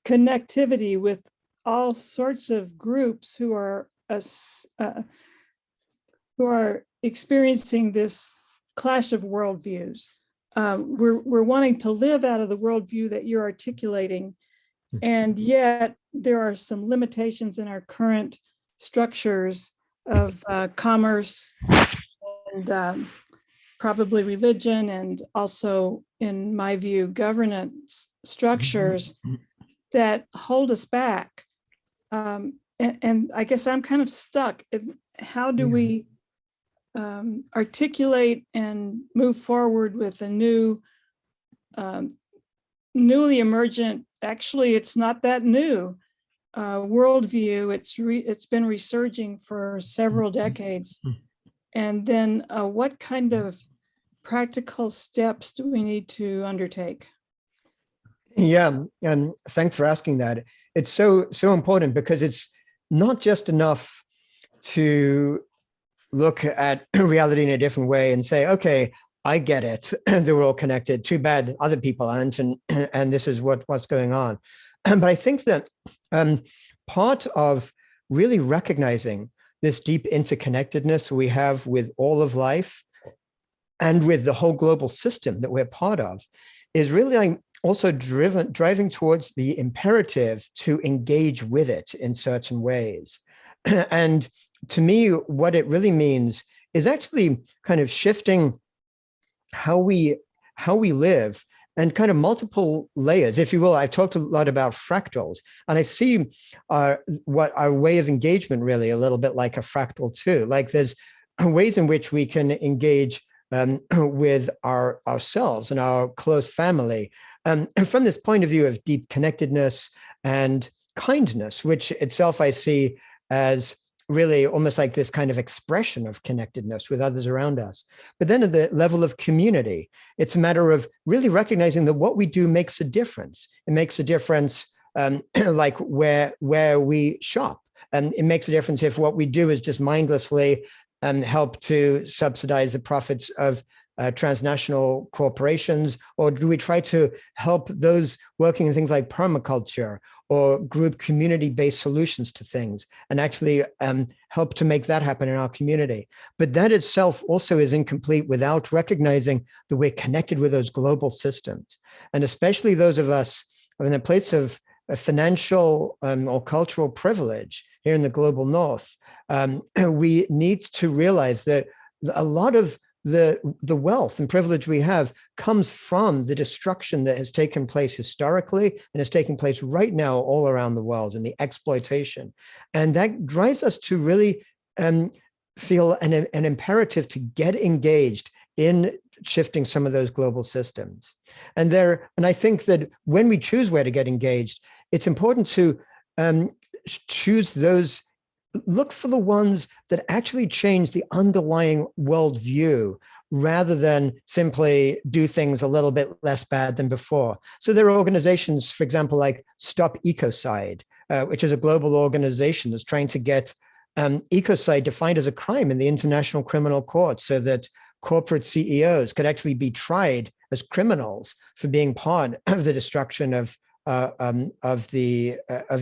connectivity with all sorts of groups who are experiencing this clash of worldviews. We're wanting to live out of the worldview that you're articulating, and yet there are some limitations in our current structures of commerce and probably religion, and also, in my view, governance structures that hold us back. And I guess I'm kind of stuck. How do we articulate and move forward with a new, newly emergent, actually it's not that new, worldview. It's been resurging for several decades. And then what kind of practical steps do we need to undertake? Yeah, and thanks for asking that. It's so important, because it's not just enough to look at reality in a different way and say, okay, I get it. They're all connected. Too bad other people aren't, and this is what's going on. But I think that part of really recognizing this deep interconnectedness we have with all of life and with the whole global system that we're part of is really also driving towards the imperative to engage with it in certain ways. And to me, what it really means is actually kind of shifting how we live, and kind of multiple layers, if you will. I've talked a lot about fractals, and I see what our way of engagement really a little bit like a fractal too. Like there's ways in which we can engage with ourselves and our close family, and from this point of view of deep connectedness and kindness, which itself I see as really almost like this kind of expression of connectedness with others around us. But then at the level of community, it's a matter of really recognizing that what we do makes a difference. It makes a difference like where we shop. And it makes a difference if what we do is just mindlessly help to subsidize the profits of transnational corporations, or do we try to help those working in things like permaculture or group community-based solutions to things, and actually help to make that happen in our community? But that itself also is incomplete without recognizing that we're connected with those global systems. And especially those of us in a place of financial or cultural privilege here in the global north, we need to realize that a lot of the wealth and privilege we have comes from the destruction that has taken place historically and is taking place right now all around the world, and the exploitation. And that drives us to really feel an imperative to get engaged in shifting some of those global systems. And I think that when we choose where to get engaged, it's important to choose those. Look for the ones that actually change the underlying worldview rather than simply do things a little bit less bad than before. So there are organizations, for example, like Stop Ecocide, which is a global organization that's trying to get ecocide defined as a crime in the International Criminal Court, so that corporate CEOs could actually be tried as criminals for being part of the destruction of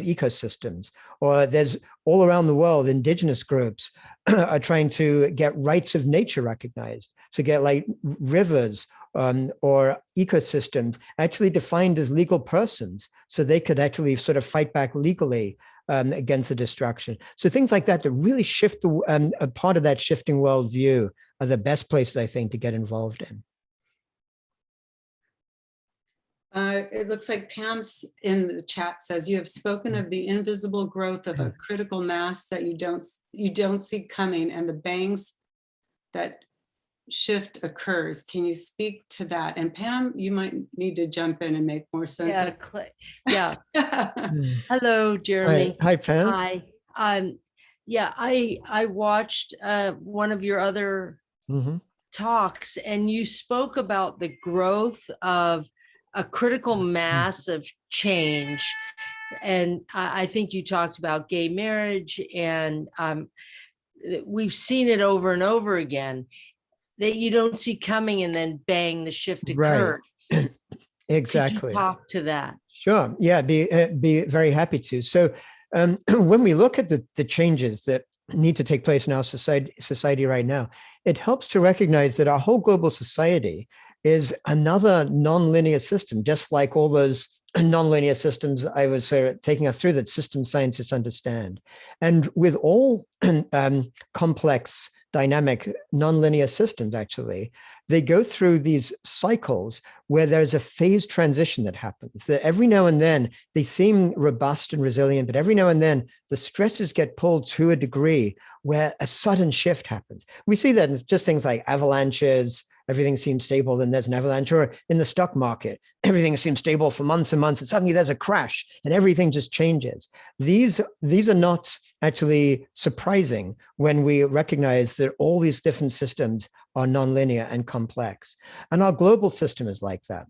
ecosystems. Or there's all around the world, indigenous groups are trying to get rights of nature recognized. So get like rivers or ecosystems actually defined as legal persons, so they could actually sort of fight back legally against the destruction. So things like that really shift a part of that shifting worldview are the best places, I think, to get involved in. It looks like Pam's in the chat says, you have spoken of the invisible growth of a critical mass that you don't see coming, and the bangs that shift occurs. Can you speak to that? And Pam, you might need to jump in and make more sense. Yeah. Hello, Jeremy. Hi, Pam. Hi. Yeah, I watched one of your other talks, and you spoke about the growth of a critical mass of change. And I think you talked about gay marriage, and we've seen it over and over again, that you don't see coming, and then bang, the shift occurs. Right. Exactly. Could you talk to that? Sure. Yeah, be very happy to. So when we look at the changes that need to take place in our society right now, it helps to recognize that our whole global society is another nonlinear system, just like all those nonlinear systems I was taking us through that system scientists understand. And with all complex, dynamic, nonlinear systems, actually, they go through these cycles where there's a phase transition that happens, that every now and then they seem robust and resilient, but every now and then the stresses get pulled to a degree where a sudden shift happens. We see that in just things like avalanches. Everything seems stable, then there's an avalanche. Or in the stock market, everything seems stable for months and months, and suddenly there's a crash and everything just changes. These are not actually surprising when we recognize that all these different systems are nonlinear and complex. And our global system is like that.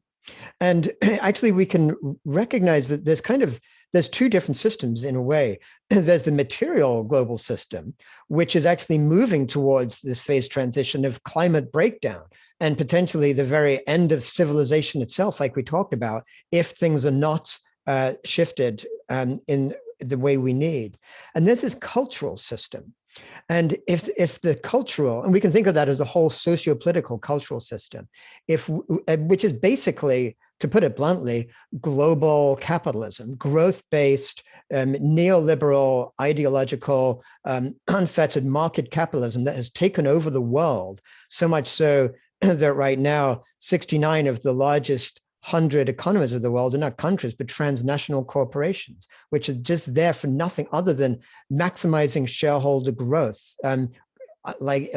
And actually, we can recognize that there's two different systems in a way. There's the material global system, which is actually moving towards this phase transition of climate breakdown and potentially the very end of civilization itself, like we talked about, if things are not shifted in the way we need. And there's this cultural system. And if the cultural, and we can think of that as a whole socio-political cultural system, which is basically, to put it bluntly, global capitalism, growth-based, neoliberal, ideological, unfettered market capitalism that has taken over the world, so much so that right now, 69 of the largest 100 economies of the world are not countries, but transnational corporations, which are just there for nothing other than maximizing shareholder growth, like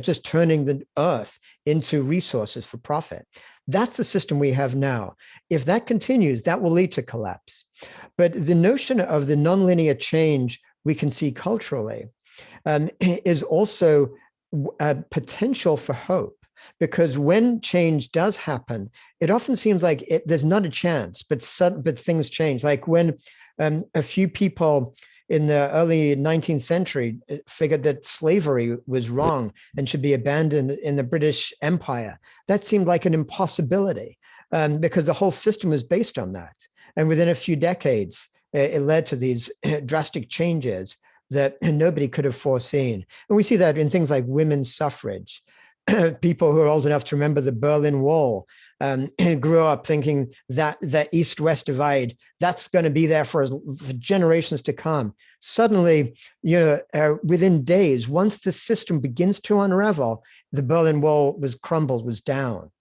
just turning the earth into resources for profit. That's the system we have now. If that continues, that will lead to collapse. But the notion of the nonlinear change we can see culturally is also a potential for hope. Because when change does happen, it often seems like there's not a chance, but things change. Like when a few people in the early 19th century figured that slavery was wrong and should be abandoned in the British Empire. That seemed like an impossibility because the whole system was based on that. And within a few decades, it led to these drastic changes that nobody could have foreseen. And we see that in things like women's suffrage. People who are old enough to remember the Berlin Wall grew up thinking that the East-West divide, that's going to be there for generations to come. Suddenly, within days, once the system begins to unravel, the Berlin Wall was crumbled, was down.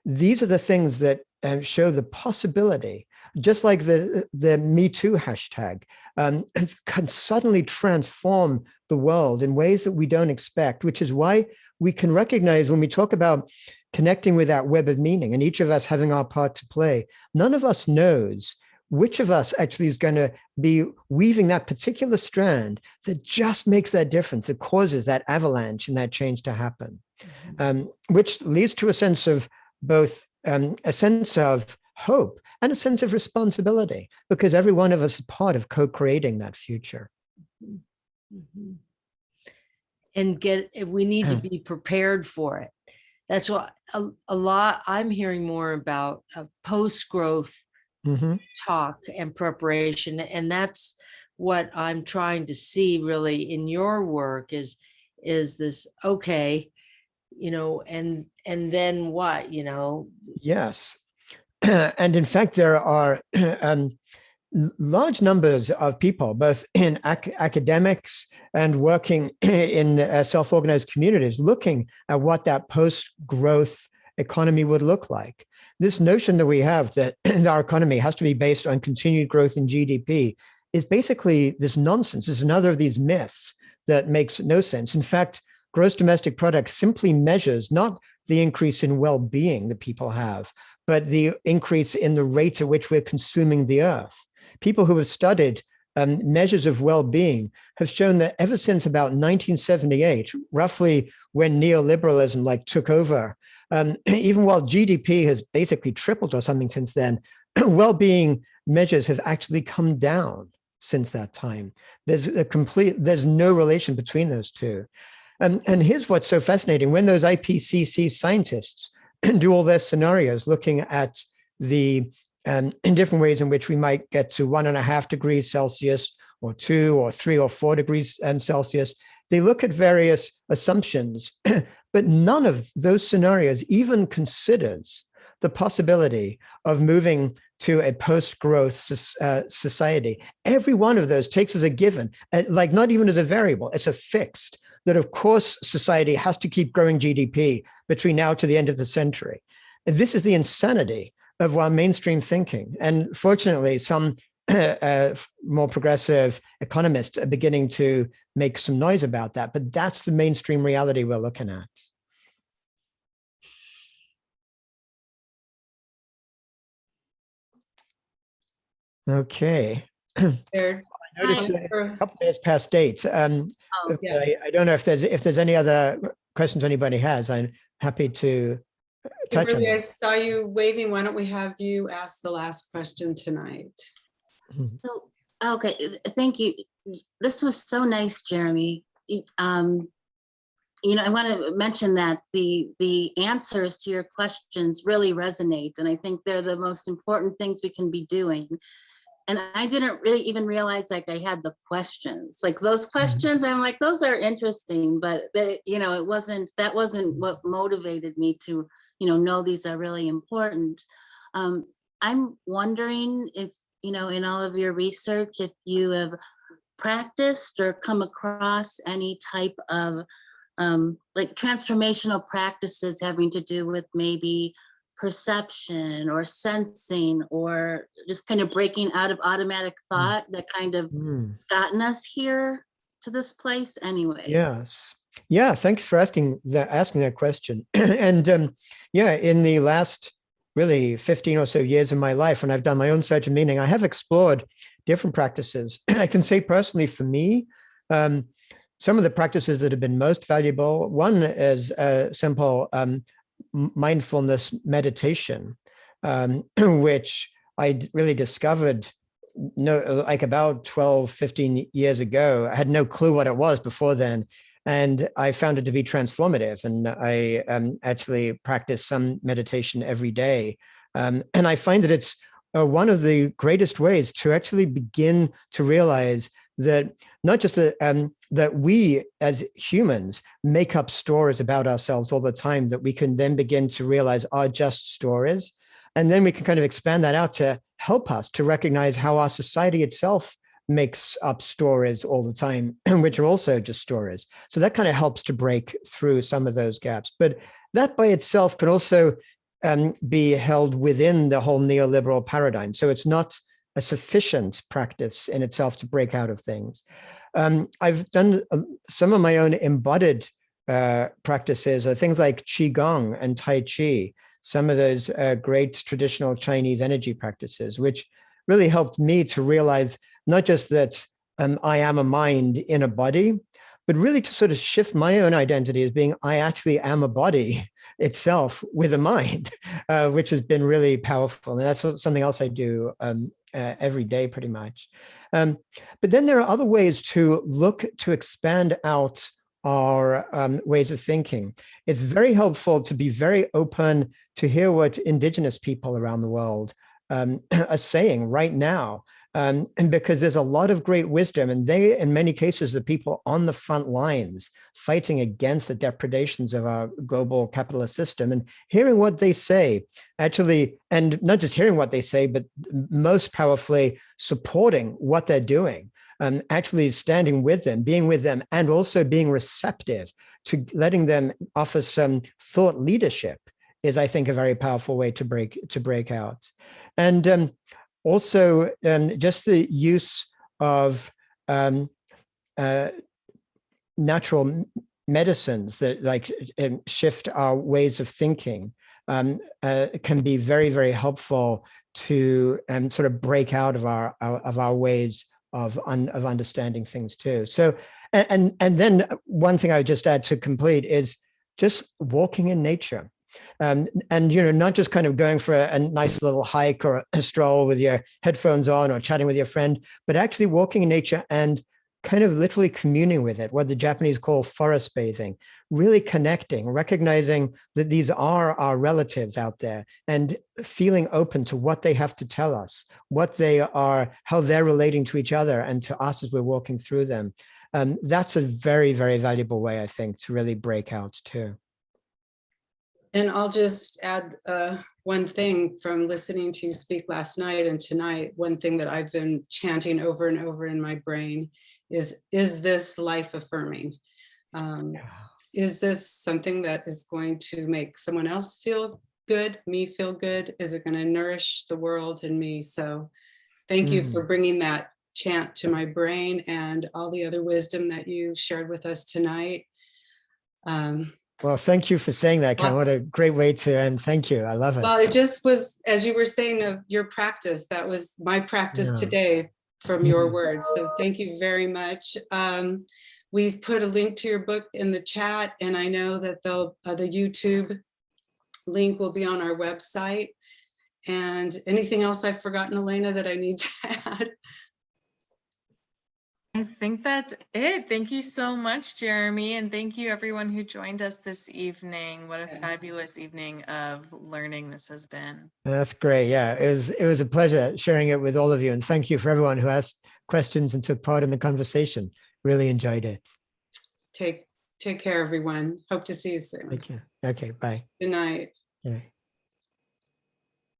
These are the things that show the possibility, just like the Me Too hashtag, can suddenly transform the world in ways that we don't expect, which is why we can recognize when we talk about connecting with that web of meaning and each of us having our part to play, none of us knows which of us actually is going to be weaving that particular strand that just makes that difference, that causes that avalanche and that change to happen, which leads to a sense of both a sense of hope and a sense of responsibility, because every one of us is part of co-creating that future. Mm-hmm. And we need to be prepared for it. That's what a lot I'm hearing more about post-growth talk and preparation. And that's what I'm trying to see really in your work is this, okay, and then what, Yes. And in fact, there are large numbers of people, both in academics and working in self-organized communities, looking at what that post-growth economy would look like. This notion that we have that our economy has to be based on continued growth in GDP is basically this nonsense. It's another of these myths that makes no sense. In fact, gross domestic product simply measures not the increase in well-being that people have, but the increase in the rate at which we're consuming the earth. People who have studied measures of well-being have shown that ever since about 1978, roughly when neoliberalism took over, even while GDP has basically tripled or something since then, well-being measures have actually come down since that time. There's no relation between those two. And here's what's so fascinating. When those IPCC scientists do all their scenarios looking at the in different ways in which we might get to 1.5 degrees Celsius or 2 or 3 or 4 degrees Celsius, they look at various assumptions, but none of those scenarios even considers the possibility of moving to a post-growth society. Every one of those takes as a given, not even as a variable, it's a fixed, that of course society has to keep growing GDP between now to the end of the century. And this is the insanity of our mainstream thinking. And fortunately, some more progressive economists are beginning to make some noise about that, but that's the mainstream reality we're looking at. Okay. I noticed a couple minutes past date. I don't know if there's any other questions anybody has. I'm happy to touch on Kimberly, I that. saw you waving. Why don't we have you ask the last question tonight? So, okay, thank you. This was so nice, Jeremy. You know, I want to mention that the answers to your questions really resonate, and I think they're the most important things we can be doing. And I didn't really even realize like I had the questions, like those questions. I'm like, those are interesting, but they, you know, that wasn't what motivated me to, you know these are really important. I'm wondering if, you know, in all of your research, if you have practiced or come across any type of like transformational practices having to do with maybe perception or sensing or just kind of breaking out of automatic thought that kind of gotten us here to this place anyway. Yes. Yeah, thanks for asking that question. And yeah, in the last really 15 or so years of my life, when I've done my own search of meaning, I have explored different practices. I can say personally for me, some of the practices that have been most valuable, one is simple mindfulness meditation, which I really discovered like about 12, 15 years ago. I had no clue what it was before then. And I found it to be transformative. And I actually practice some meditation every day. And I find that it's one of the greatest ways to actually begin to realize that not just that we as humans make up stories about ourselves all the time, that we can then begin to realize are just stories. And then we can kind of expand that out to help us to recognize how our society itself makes up stories all the time, which are also just stories. So that kind of helps to break through some of those gaps. But that by itself can also be held within the whole neoliberal paradigm. So it's not a sufficient practice in itself to break out of things. I've done some of my own embodied practices, things like Qigong and Tai Chi, some of those great traditional Chinese energy practices, which really helped me to realize not just that I am a mind in a body, but really to sort of shift my own identity as being, I actually am a body itself with a mind, which has been really powerful. And that's something else I do every day pretty much. But then there are other ways to look to expand out our ways of thinking. It's very helpful to be very open to hear what indigenous people around the world are saying right now. And because there's a lot of great wisdom, and they, in many cases, the people on the front lines fighting against the depredations of our global capitalist system, and hearing what they say, actually, and not just hearing what they say, but most powerfully supporting what they're doing, actually standing with them, being with them, and also being receptive to letting them offer some thought leadership is, I think, a very powerful way to break out. And also, just the use of natural medicines that like shift our ways of thinking can be very, very helpful to sort of break out of our ways of understanding things too. So, and then one thing I would just add to complete is just walking in nature. And you know, not just kind of going for a nice little hike or a stroll with your headphones on or chatting with your friend, but actually walking in nature and kind of literally communing with it, what the Japanese call forest bathing, really connecting, recognizing that these are our relatives out there and feeling open to what they have to tell us, what they are, how they're relating to each other and to us as we're walking through them. That's a very, very valuable way, I think, to really break out too. And I'll just add one thing from listening to you speak last night and tonight. One thing that I've been chanting over and over in my brain is this life affirming? Is this something that is going to make someone else feel good, me feel good? Is it going to nourish the world and me? So thank you for bringing that chant to my brain and all the other wisdom that you shared with us tonight. Well, thank you for saying that, Karen. What a great way to end. Thank you. I love it. Well, it just was, as you were saying, of your practice. That was my practice today from your words. So thank you very much. We've put a link to your book in the chat, and I know that the YouTube link will be on our website. And anything else I've forgotten, Elena, that I need to add? I think that's it. Thank you so much, Jeremy. And thank you everyone who joined us this evening. What a fabulous evening of learning this has been. That's great. Yeah, it was a pleasure sharing it with all of you. And thank you for everyone who asked questions and took part in the conversation. Really enjoyed it. Take care, everyone. Hope to see you soon. Thank you. Okay, bye. Good night. Okay.